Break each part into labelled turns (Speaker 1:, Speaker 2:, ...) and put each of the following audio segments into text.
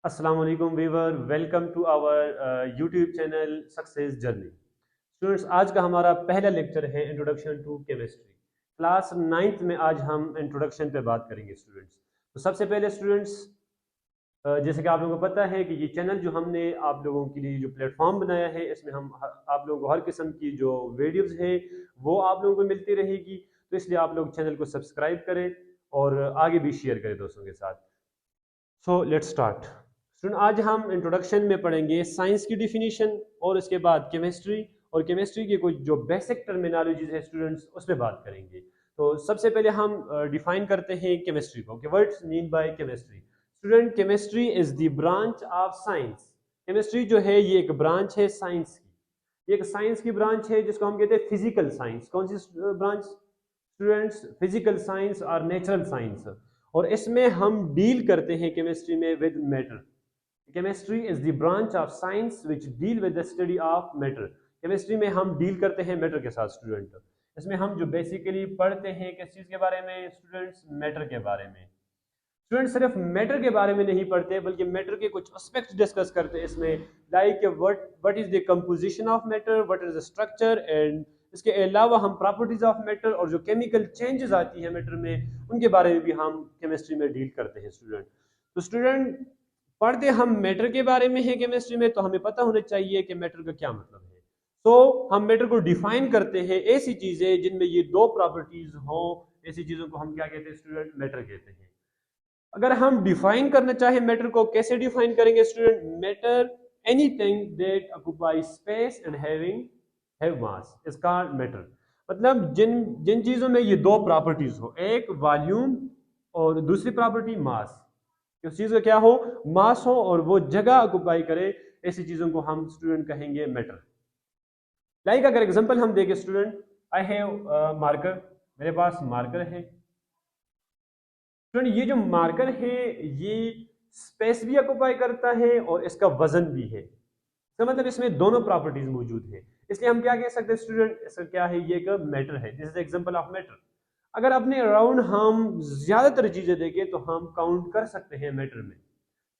Speaker 1: अस्सलाम वालेकुम viewer, welcome to our YouTube channel success journey. Students, आज का हमारा पहला लेक्चर है introduction to chemistry. Class 9th में आज हम इंट्रोडक्शन पे बात करेंगे स्टूडेंट्स। तो सबसे पहले स्टूडेंट्स, जैसे कि आप लोगों को पता है कि ये चैनल जो हमने आप लोगों के लिए जो प्लेटफॉर्म बनाया है, इसमें हम आप लोगों को हर किस्म की जो वीडियोज़ है वो आप लोगों को मिलती रहेगी। तो इसलिए आप लोग चैनल को सब्सक्राइब करें और आगे भी शेयर करें दोस्तों के साथ। So let's start student. आज हम इंट्रोडक्शन में पढ़ेंगे साइंस की डिफिनीशन और इसके बाद केमिस्ट्री, और केमिस्ट्री की कुछ जो बेसिक टर्मिनोलॉजीज है स्टूडेंट्स उस पर बात करेंगे। तो सबसे पहले हम डिफाइन करते हैं केमिस्ट्री को कि what mean by chemistry. Student, chemistry is the branch of science. Chemistry जो है ये एक ब्रांच है साइंस की, एक साइंस की ब्रांच है जिसको हम कहते हैं फिजिकल साइंस। कौन सी ब्रांच स्टूडेंट्स? फिजिकल साइंस और नेचुरल साइंस। और इसमें हम डील करते हैं केमिस्ट्री में with matter. Chemistry is the branch of science which deal with the study of matter. Chemistry में हम डील करते हैं मैटर के साथ स्टूडेंट। इसमें हम जो बेसिकली पढ़ते हैं किस चीज के बारे में स्टूडेंट्स? मैटर के बारे में। स्टूडेंट सिर्फ मैटर के बारे में नहीं पढ़ते बल्कि मैटर के कुछ एस्पेक्ट्स डिस्कस करते हैं इसमें, like what is the composition of matter, what is the structure, and इसके अलावा हम प्रॉपर्टीज ऑफ मैटर और जो केमिकल चेंजेस आती है मैटर में उनके बारे में भी हम केमिस्ट्री में डील करते हैं स्टूडेंट। तो स्टूडेंट, पढ़ते हम मैटर के बारे में है केमिस्ट्री में, तो हमें पता होना चाहिए कि मैटर का क्या मतलब है। तो हम मैटर को डिफाइन करते हैं ऐसी चीजें जिनमें ये दो प्रॉपर्टीज हो, ऐसी चीजों को हम क्या कहते हैं स्टूडेंट? मैटर कहते हैं। अगर हम डिफाइन करना चाहें मैटर को, कैसे डिफाइन करेंगे student? Matter anything that occupy space and have mass is called matter. मतलब जिन जिन चीजों में ये दो प्रॉपर्टीज हो, एक वॉल्यूम और दूसरी प्रॉपर्टी मास, उस चीज का क्या हो? मास हो और वो जगह ऑक्युपाई करे, ऐसी चीजों को हम स्टूडेंट कहेंगे मैटर। लाइक अगर एग्जांपल हम देखें स्टूडेंट, आई हैव मार्कर, मेरे पास मार्कर है स्टूडेंट। ये जो मार्कर है ये स्पेस भी ऑक्युपाई करता है और इसका वजन भी है। तो मतलब इसमें दोनों प्रॉपर्टीज मौजूद है, इसलिए हम क्या कह सकते हैं स्टूडेंट? इसका क्या है? ये एक मैटर है। This is example of matter. अगर अपने अराउंड हम ज्यादातर चीजें देखें तो हम काउंट कर सकते हैं मैटर में,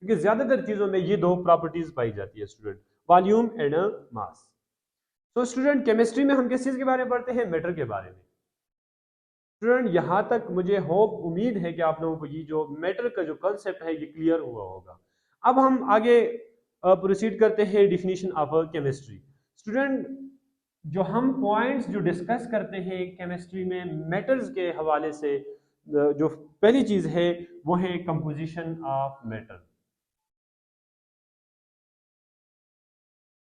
Speaker 1: क्योंकि ज्यादातर चीजों में ये दो प्रॉपर्टीज पाई जाती है स्टूडेंट, वॉल्यूम एंड मास। तो स्टूडेंट, केमिस्ट्री में हम किस चीज के बारे में पढ़ते हैं? मैटर के बारे में। स्टूडेंट, यहाँ तक मुझे होप उम्मीद है कि आप लोगों को ये जो मैटर का जो कॉन्सेप्ट है ये क्लियर हुआ होगा। अब हम आगे प्रोसीड करते हैं डिफिनीशन ऑफ केमिस्ट्री। स्टूडेंट, जो हम पॉइंट्स जो डिस्कस करते हैं केमिस्ट्री में मैटर्स के हवाले से, जो पहली चीज है वो है composition of matter.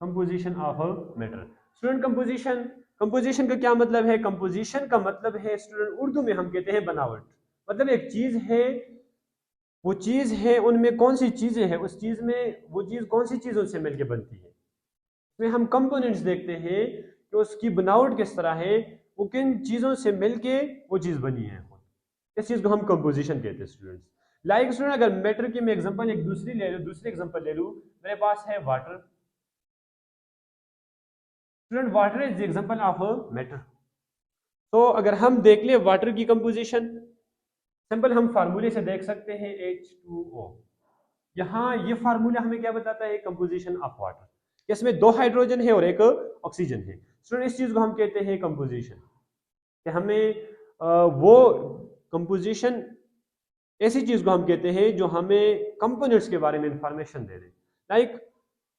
Speaker 1: Composition of matter. Student, composition composition का क्या मतलब है? कंपोजिशन का मतलब है स्टूडेंट, उर्दू में हम कहते हैं बनावट। मतलब एक चीज है, वो चीज है, उनमें कौन सी चीजें हैं, उस चीज में वो चीज कौन सी चीजों से मिलकर बनती है। इसमें हम कंपोनेंट्स देखते हैं कि उसकी बनावट किस तरह है, वो किन चीजों से मिलके वो चीज बनी है। इस चीज को हम कंपोजिशन कहते हैं स्टूडेंट्स। लाइक स्टूडेंट, अगर मैटर की मैं एग्जांपल एक दूसरी एग्जांपल ले लूं, मेरे पास है water. Student, water is the example of matter. तो अगर हम देख ले वाटर की कंपोजिशन, सिंपल हम फार्मूले से देख सकते हैं H2O। यहाँ ये फार्मूला हमें क्या बताता है? Composition of water. इसमें दो हाइड्रोजन है और एक ऑक्सीजन है। स्टूडेंट, इस चीज को हम कहते हैं कंपोजिशन, कि हमें वो कंपोजिशन ऐसी चीज को हम कहते हैं जो हमें कंपोनेंट्स के बारे में इंफॉर्मेशन दे दे। लाइक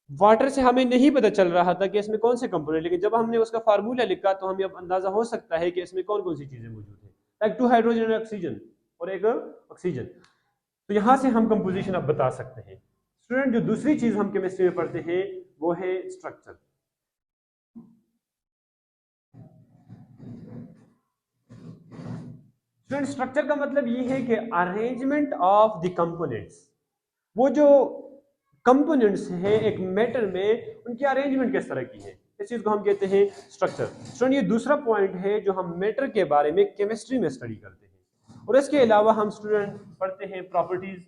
Speaker 1: वाटर से हमें नहीं पता चल रहा था कि इसमें कौन से कंपोनेंट, लेकिन जब हमने उसका फार्मूला लिखा तो हमें अब अंदाजा हो सकता है कि इसमें कौन कौन सी चीजें मौजूद है। लाइक टू हाइड्रोजन और ऑक्सीजन और एक ऑक्सीजन। तो यहां से हम कंपोजिशन अब बता सकते हैं। स्टूडेंट, जो दूसरी चीज हम केमिस्ट्री में पढ़ते हैं वो है स्ट्रक्चर। स्टूडेंट, स्ट्रक्चर का मतलब ये है कि अरेंजमेंट ऑफ द कंपोनेंट्स। वो जो कंपोनेंट्स है एक मैटर में, उनकी अरेंजमेंट किस तरह की है, इस चीज को हम कहते हैं स्ट्रक्चर। स्टूडेंट, ये दूसरा पॉइंट है जो हम मैटर के बारे में केमिस्ट्री में स्टडी करते हैं। और इसके अलावा हम स्टूडेंट पढ़ते हैं प्रॉपर्टीज।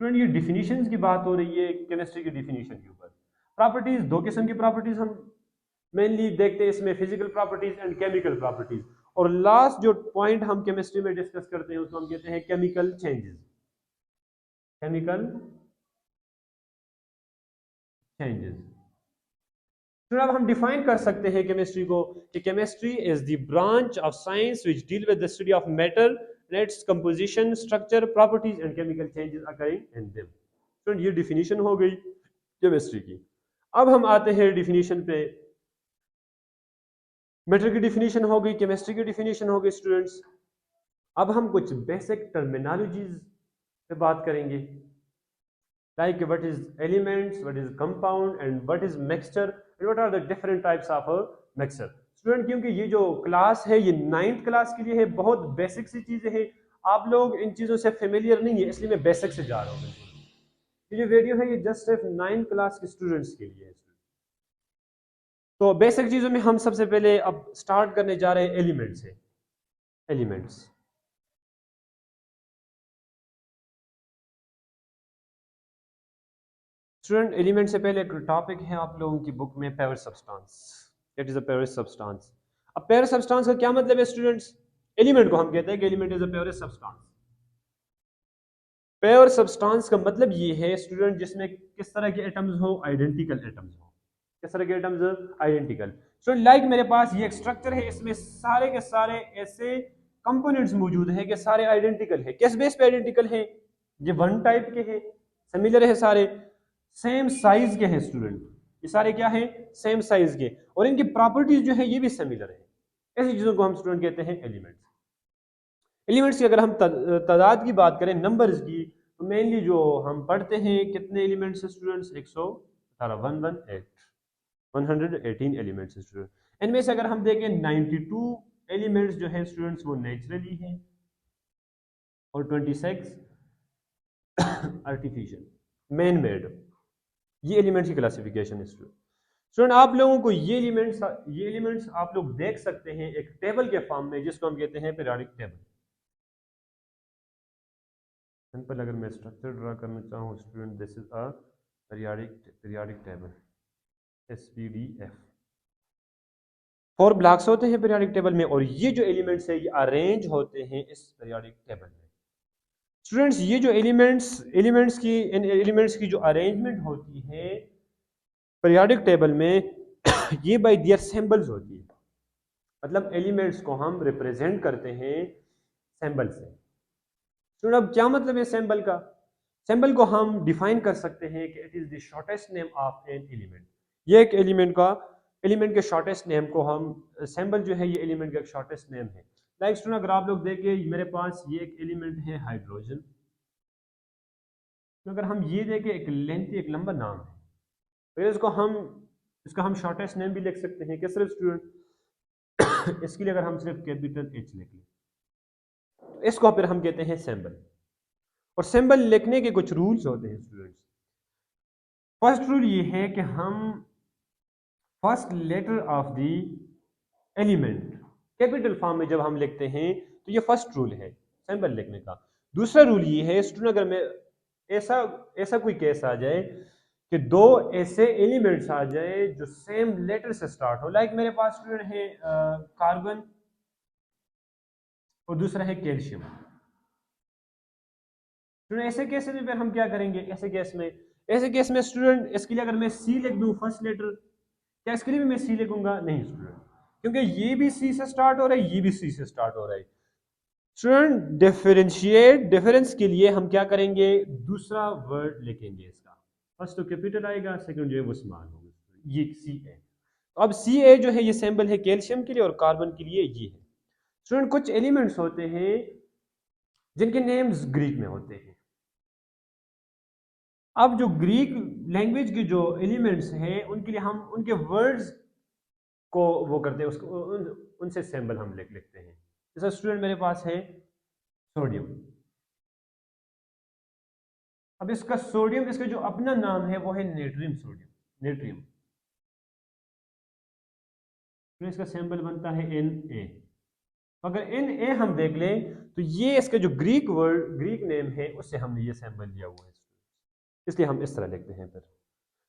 Speaker 1: स्टूडेंट, ये डिफिनीशंस की बात हो रही है केमिस्ट्री की डिफिनीशन के ऊपर। प्रॉपर्टीज, दो किस्म की प्रॉपर्टीज हम मेनली देखते हैं इसमें, physical properties and chemical properties. और लास्ट जो पॉइंट हम केमिस्ट्री में डिस्कस करते हैं उसको हम कहते हैं केमिकल चेंजेस। Chemical changes. तो अब हम डिफाइन कर सकते हैं केमिस्ट्री को कि chemistry is the branch of science which deal with the study of matter, its composition, structure, properties and chemical changes occurring in them. तो ये डिफिनीशन हो गई केमिस्ट्री की। अब हम आते हैं डिफिनीशन पे। मैटर की डिफिनीशन हो गई, केमिस्ट्री की डिफिनीशन हो गई स्टूडेंट्स। अब हम कुछ बेसिक टर्मिनोलॉजीज पे बात करेंगे, like what is elements, what is compound and what is mixture and what are the different types of a mixture। Student क्योंकि ये जो क्लास है ये 9th क्लास के लिए है, बहुत बेसिक सी चीजें हैं, आप लोग इन चीजों से फेमिलियर नहीं है, इसलिए मैं बेसिक से जा रहा हूँ। ये जो वीडियो है ये जस्ट सिर्फ 9th क्लास के स्टूडेंट्स के लिए है। तो बेसिक चीजों में हम सबसे पहले अब स्टार्ट करने जा रहे हैं एलिमेंट से। एलिमेंट्स, स्टूडेंट एलिमेंट से पहले एक टॉपिक है आप लोगों की बुक में, pair substance. It is a pair substance. अब पेयर सब्सटेंस का क्या मतलब है स्टूडेंट्स? एलिमेंट को हम कहते हैं कि element is a pair substance. Pair substance का मतलब ये है स्टूडेंट जिसमें किस तरह के एटम्स हो, आइडेंटिकल एटम्स हो। किस तरह के एटम्स? आइडेंटिकल। सो लाइक मेरे पास ये एक स्ट्रक्चर है, इसमें सारे के सारे ऐसे कंपोनेंट्स मौजूद हैं कि सारे आइडेंटिकल है। किस बेस पे आइडेंटिकल है? ये वन टाइप के हैं, सिमिलर है, सारे सेम साइज के हैं स्टूडेंट। ये सारे क्या है? सेम साइज के, और इनकी प्रॉपर्टीज जो है ये भी सिमिलर है। ऐसी चीजों को हम स्टूडेंट कहते हैं एलिमेंट्स। एलिमेंट्स की अगर हम तादाद की बात करें, नंबर्स की, तो मेनली जो हम पढ़ते हैं कितने एलिमेंट्स स्टूडेंट्स? 118 118 elements student. इनमें से अगर हम देखें 92 एलिमेंट्स जो है स्टूडेंट्स वो नेचुरली हैं और 26 आर्टिफिशियल, मैन मेड। ये एलिमेंट्स की क्लासिफिकेशन है स्टूडेंट। आप लोगों को ये एलिमेंट्स आप लोग देख सकते हैं एक टेबल के फॉर्म में, जिसको हम कहते हैं पीरियोडिक टेबल। सिंपल अगर मैं स्ट्रक्चर ड्रा करना चाहूँ student, this is a periodic table, SPDF। 4 blocks होते हैं पीरियोडिक टेबल में, और ये जो एलिमेंट्स है ये अरेंज होते हैं इस पीरियोडिक टेबल में। स्टूडेंट्स ये जो इन एलिमेंट्स की जो अरेंजमेंट होती है पीरियोडिक टेबल में ये बाय दियर सिंबल्स होती है। मतलब एलिमेंट्स को हम रिप्रेजेंट करते हैं सिंबल से। स्टूडेंट अब क्या मतलब है सिंबल का? सिंबल को हम डिफाइन कर सकते हैं कि it is the shortest name of an element. ये एक एलिमेंट के शॉर्टेस्ट नेम को हम, सिंबल जो है ये एलिमेंट का एक शॉर्टेस्ट नेम है। लाइक स्टूडेंट अगर आप लोग देखें मेरे पास ये एक एलिमेंट है हाइड्रोजन, तो अगर हम ये देखें एक लेंथी एक लंबा नाम है, तो इसका हम शॉर्टेस्ट नेम भी लिख सकते हैं। किस तरह स्टूडेंट? इसके लिए अगर हम सिर्फ कैपिटल H लिख लें, तो इसको फिर हम कहते हैं सिंबल। और सिंबल लिखने के कुछ रूल्स होते हैं स्टूडेंट्स। फर्स्ट रूल ये है कि हम first letter of the element capital form में जब हम लिखते हैं तो ये फर्स्ट रूल है सिंबल लिखने का। दूसरा रूल ये है स्टूडेंट, अगर मैं ऐसा कोई केस आ जाए कि दो ऐसे एलिमेंट्स आ जाए जो सेम लेटर से स्टार्ट हो, लाइक मेरे पास स्टूडेंट है कार्बन और दूसरा है कैल्शियम। स्टूडेंट ऐसे केस में फिर हम क्या करेंगे? ऐसे केस में स्टूडेंट इसके लिए अगर मैं सी लिख दूं फर्स्ट लेटर, क्या इसके लिए भी मैं सी लिखूंगा? नहीं स्टूडेंट, क्योंकि ये भी सी से स्टार्ट हो रहा है, ये भी सी से स्टार्ट हो रहा है। स्टूडेंट डिफरेंस के लिए हम क्या करेंगे? दूसरा वर्ड लिखेंगे इसका। फर्स्ट तो कैपिटल आएगा, सेकंड जो है वो स्मॉल होगा, ये सी ए। तो अब सी ए जो है ये सिंबल है कैल्शियम के लिए और कार्बन के लिए ये है। स्टूडेंट कुछ एलिमेंट्स होते हैं जिनके नेम्स ग्रीक में होते हैं। अब जो ग्रीक लैंग्वेज के जो एलिमेंट्स हैं उनके लिए हम उनके वर्ड्स को वो करते हैं, उसको उनसे सिंबल हम लिखते हैं। जैसा स्टूडेंट मेरे पास है सोडियम। अब इसका सोडियम, इसका जो अपना नाम है वो है नेट्रियम सोडियम, नेट्रियम। तो इसका सिंबल बनता है Na। अगर Na हम देख लें तो ये इसका जो ग्रीक नेम है उससे हमने ये सिंबल लिया हुआ है, इसलिए हम इस तरह लिखते हैं। फिर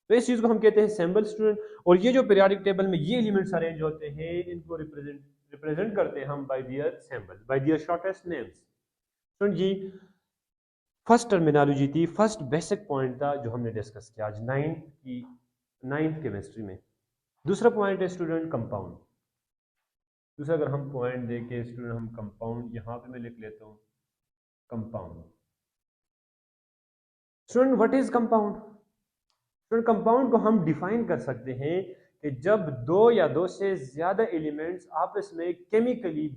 Speaker 1: तो इस चीज को हम कहते हैं सिंबल स्टूडेंट। और ये जो पीरियोडिक टेबल में ये एलिमेंट्स अरेंज होते हैं इनको रिप्रेजेंट करते हैं हम बाय दियर सिंबल, बाय दियर शॉर्टेस्ट नेम्स। स्टूडेंट जी फर्स्ट टर्मिनोलॉजी थी, फर्स्ट बेसिक पॉइंट था जो हमने डिस्कस किया आज नाइन्थ केमिस्ट्री में। दूसरा पॉइंट है स्टूडेंट कंपाउंड। दूसरा अगर हम पॉइंट देखें स्टूडेंट, हम कंपाउंड यहाँ पे मैं लिख लेता हूँ compound. Student what is compound? Student compound को हम डिफाइन कर सकते हैं कि जब दो या दो से ज्यादा एलिमेंट्स आपस में केमिकली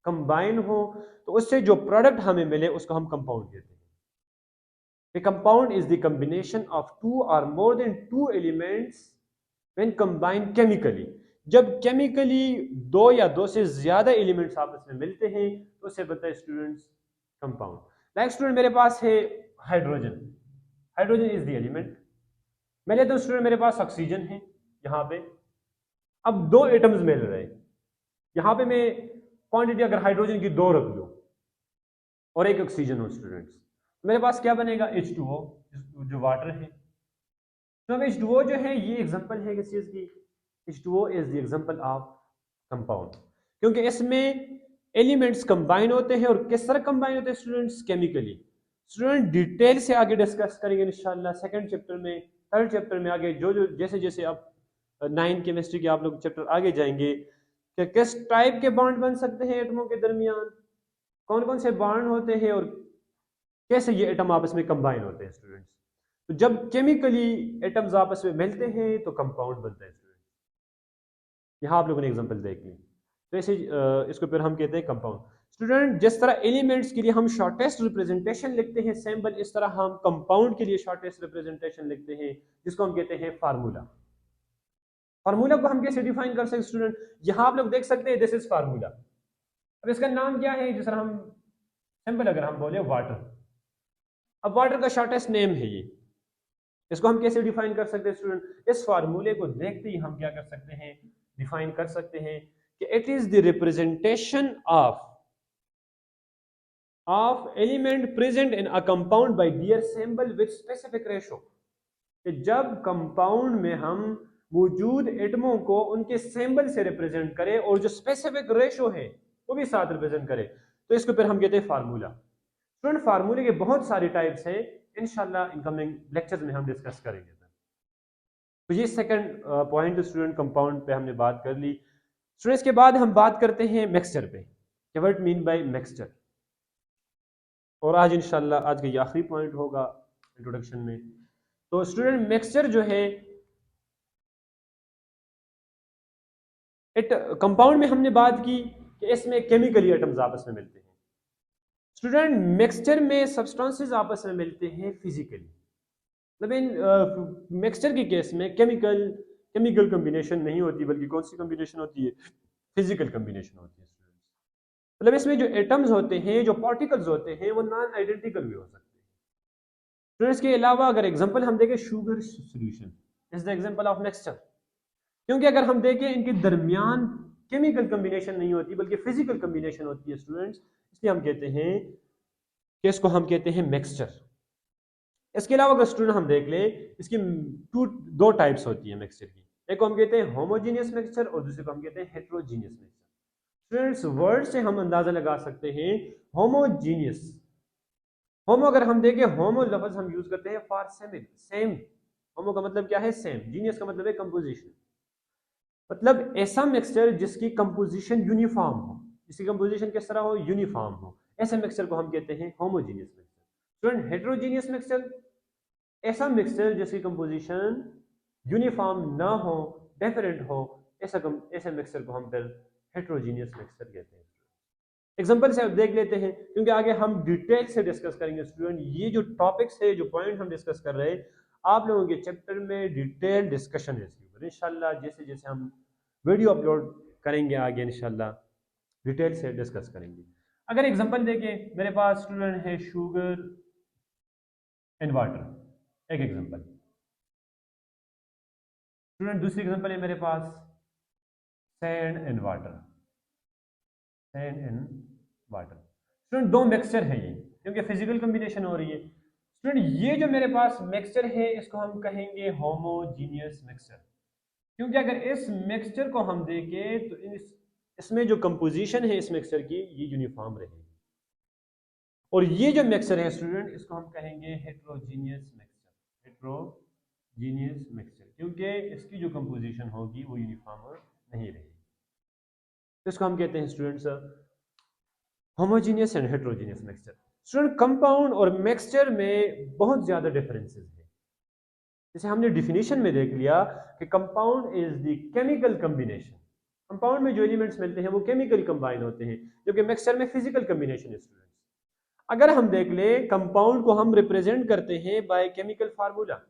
Speaker 1: कंबाइन हो तो उससे जो प्रोडक्ट हमें मिले उसको हम कंपाउंड कहते हैं। A compound is the combination of two or more than two elements when combined chemically। जब केमिकली दो या दो से ज्यादा एलिमेंट्स आपस में मिलते हैं तो उसे बनता है स्टूडेंट्स कंपाउंड। लाइक स्टूडेंट मेरे पास है hydrogen, hydrogen is the element. मैं लेता हूं स्टूडेंट मेरे पास ऑक्सीजन है यहाँ पे। अब दो एटम्स मिल रहे हैं, यहाँ पे मैं क्वांटिटी अगर हाइड्रोजन की दो रख लूं और एक ऑक्सीजन हो स्टूडेंट्स, मेरे पास क्या बनेगा? H2O, जो वाटर है। तो अब H2O जो है ये एग्जांपल है किस चीज की? H2O is the example of compound, क्योंकि इसमें एलिमेंट्स कंबाइन होते हैं और किस तरह कंबाइन होते हैं स्टूडेंट्स? केमिकली। स्टूडेंट डिटेल से आगे डिस्कस करेंगे इंशाल्लाह सेकंड चैप्टर में, थर्ड चैप्टर में आगे जो जो जैसे जैसे आप 9 केमिस्ट्री के आप लोग चैप्टर आगे जाएंगे कि किस टाइप के बॉन्ड बन सकते हैं एटमों के दरमियान, कौन कौन से बॉन्ड होते हैं और कैसे ये एटम आपस में कंबाइन होते हैं स्टूडेंट्स। तो जब केमिकली एटम्स आपस में मिलते हैं तो कंपाउंड बनता है स्टूडेंट। यहाँ आप लोगों ने एग्जांपल देख ली, तो ऐसे इसको फिर हम कहते हैं कंपाउंड। स्टूडेंट जिस तरह एलिमेंट्स के लिए हम शॉर्टेस्ट रिप्रेजेंटेशन लिखते हैं सिंबल, इस तरह हम कंपाउंड के लिए शॉर्टेस्ट रिप्रेजेंटेशन लिखते हैं जिसको हम कहते हैं फार्मूला। फार्मूला को हम कैसे डिफाइन कर सकते हैं स्टूडेंट? यहाँ आप लोग देख सकते हैं दिस इज फार्मूला। अब इसका नाम क्या है? जिस तरह हम सिंपल अगर हम बोले वाटर, अब वाटर का शॉर्टेस्ट नेम है ये, इसको हम कैसे डिफाइन कर सकते हैं स्टूडेंट? इस फार्मूले को देखते ही हम क्या कर सकते हैं? डिफाइन कर सकते हैं कि it is the representation of element present in a compound bye there symbol with specific ratio. कि जब कंपाउंड में हम मौजूद एटमों को उनके सिंबल से रिप्रेजेंट करें और जो स्पेसिफिक रेशो है वो भी साथ रिप्रेजेंट करें, तो इसको फिर हम कहते हैं फार्मूला। स्टूडेंट फार्मूले के बहुत सारे टाइप्स हैं, इंशाल्लाह इनकमिंग लेक्चर्स में हम डिस्कस करेंगे। तो ये सेकंड पॉइंट स्टूडेंट कंपाउंड पे हमने बात कर ली। स्टूडेंट इसके बाद हम बात करते हैं मिक्सचर पे, व्हाट मीन बाय मिक्सचर। और आज इंशाल्लाह आज का ये आखिरी पॉइंट होगा इंट्रोडक्शन में। तो स्टूडेंट मिक्सचर जो है कंपाउंड में हमने बात की कि इसमें केमिकली एटम्स आपस में मिलते हैं। स्टूडेंट मिक्सचर में सब्सटेंसेस आपस में मिलते हैं फिजिकली। मतलब इन मिक्सचर के केस में केमिकल कम्बिनेशन नहीं होती, बल्कि कौन सी कम्बिनेशन होती है? फिजिकल कम्बिनेशन होती है स्टूडेंट्स। मतलब इसमें जो एटम्स होते हैं, जो पार्टिकल्स होते हैं, वो नॉन आइडेंटिकल भी हो सकते हैं। स्टूडेंट्स के अलावा अगर एग्जांपल हम देखें sugar solution is the example of mixture, क्योंकि अगर हम देखें इनके दरमियान केमिकल कम्बिनेशन नहीं होती बल्कि फिजिकल कम्बिनेशन होती है स्टूडेंट्स, इसलिए हम कहते हैं कि इसको हम कहते हैं मिक्सचर। इसके अलावा अगर स्टूडेंट हम देख ले, इसकी दो टाइप्स होती है मिक्सचर की। एक को हम कहते हैं होमोजीनियस मिक्सचर और दूसरे को हम कहते हैं हेट्रोजीनियस मिक्सचर। स्टूडेंट्स वर्ड से हम अंदाजा लगा सकते हैं होमोजीनियस। होमो अगर हम देखें, होमो लफ्ज हम यूज करते हैं फॉर सेम। होमो का मतलब क्या है? सेम। जीनियस का मतलब है कंपोजिशन, मतलब ऐसा मिक्सचर जिसकी कंपोजिशन यूनिफॉर्म हो, जिसकी कंपोजिशन किस तरह हो? यूनिफॉर्म हो। ऐसे मिक्सचर को हम कहते हैं homogeneous mixture. Student heterogeneous mixture, ऐसा मिक्सचर जिसकी कंपोजिशन यूनिफॉर्म ना हो, डिफरेंट हो, ऐसे मिक्सचर को हम फिर हेट्रोजीनियस मिक्सचर कहते हैं। एग्जांपल से अब देख लेते हैं, क्योंकि आगे हम डिटेल से डिस्कस करेंगे स्टूडेंट। ये जो टॉपिक्स है, जो पॉइंट हम डिस्कस कर रहे हैं, आप लोगों के चैप्टर में डिटेल डिस्कशन है इसके ऊपर इंशाल्लाह। जैसे जैसे हम वीडियो अपलोड करेंगे आगे इंशाल्लाह डिटेल से डिस्कस करेंगे। अगर एग्जांपल देखें, मेरे पास स्टूडेंट है शुगर एंड वाटर, एक एग्जांपल। स्टूडेंट दूसरी एग्जांपल है मेरे पास sand and water, sand and water. Student दो मिक्सचर है ये, क्योंकि फिजिकल कम्बिनेशन हो रही है। स्टूडेंट ये जो मेरे पास मिक्सचर है इसको हम कहेंगे होमोजीनियस मिक्सचर, क्योंकि अगर इस मिक्सचर को हम देखें तो इसमें जो कंपोजिशन है इस मिक्सचर की ये यूनिफॉर्म रहेगी। और ये जो मिक्सचर है स्टूडेंट, इसको हम कहेंगे हेट्रोजीनियस मिक्सचर, हेट्रोजीनियस मिक्सचर, क्योंकि इसकी जो कंपोजिशन होगी वो यूनिफॉर्म नहीं रहेगी। तो इसको हम कहते हैं students homogeneous and heterogeneous mixture. Student compound और मिक्सचर में बहुत ज़्यादा डिफरेंसेस हैं। जैसे हमने डिफिनीशन में देख लिया कि compound is the chemical combination, compound में जो एलिमेंट्स मिलते हैं वो केमिकल कंबाइन होते हैं, जबकि मिक्सचर में फिजिकल कम्बिनेशन है स्टूडेंट्स। अगर हम देख लें, कंपाउंड को हम रिप्रेजेंट करते हैं बाय केमिकल फार्मूला,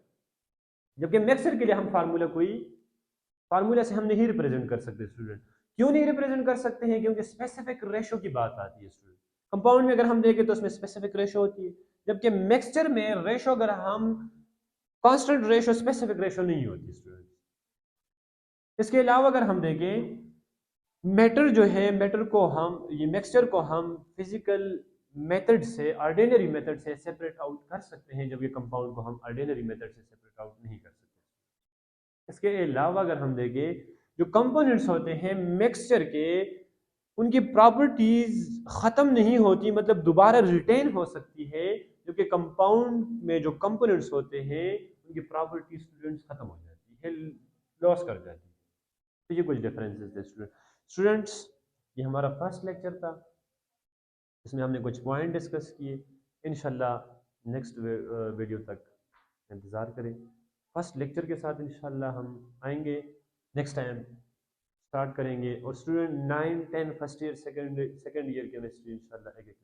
Speaker 1: जबकि मिक्सचर के लिए हम फार्मूला से हम नहीं रिप्रेजेंट कर सकते स्टूडेंट। क्यों नहीं रिप्रेजेंट कर सकते हैं? क्योंकि स्पेसिफिक रेशो की बात आती है स्टूडेंट। कंपाउंड में अगर हम देखें तो उसमें स्पेसिफिक रेशो होती है, जबकि मिक्सचर में रेशो अगर हम कांस्टेंट रेशो, स्पेसिफिक रेशो नहीं होती स्टूडेंट। इसके अलावा अगर हम देखें, मैटर जो है, मैटर को हम, ये मिक्सचर को हम फिजिकल मेथड से, ऑर्डिनरी मेथड से सेपरेट आउट कर सकते हैं, जबकि कंपाउंड को हम ऑर्डिनरी मेथड से सेपरेट आउट नहीं कर सकते। इसके अलावा अगर हम देखें, जो कंपोनेंट्स होते हैं मिक्सचर के, उनकी प्रॉपर्टीज खत्म नहीं होती, मतलब दोबारा रिटेन हो सकती है, जबकि कंपाउंड में जो कंपोनेंट्स होते हैं उनकी प्रॉपर्टी स्टूडेंट्स खत्म हो जाती है, लॉस कर जाती है। तो ये कुछ डिफरेंसेस थे स्टूडेंट्स। ये हमारा फर्स्ट लेक्चर था, इसमें हमने कुछ पॉइंट डिस्कस किए। इंशाल्लाह नेक्स्ट वीडियो तक इंतज़ार करें। फर्स्ट लेक्चर के साथ इंशाल्लाह हम आएंगे, नेक्स्ट टाइम स्टार्ट करेंगे। और student 9, 10 first year, second year chemistry इंशाल्लाह एक एक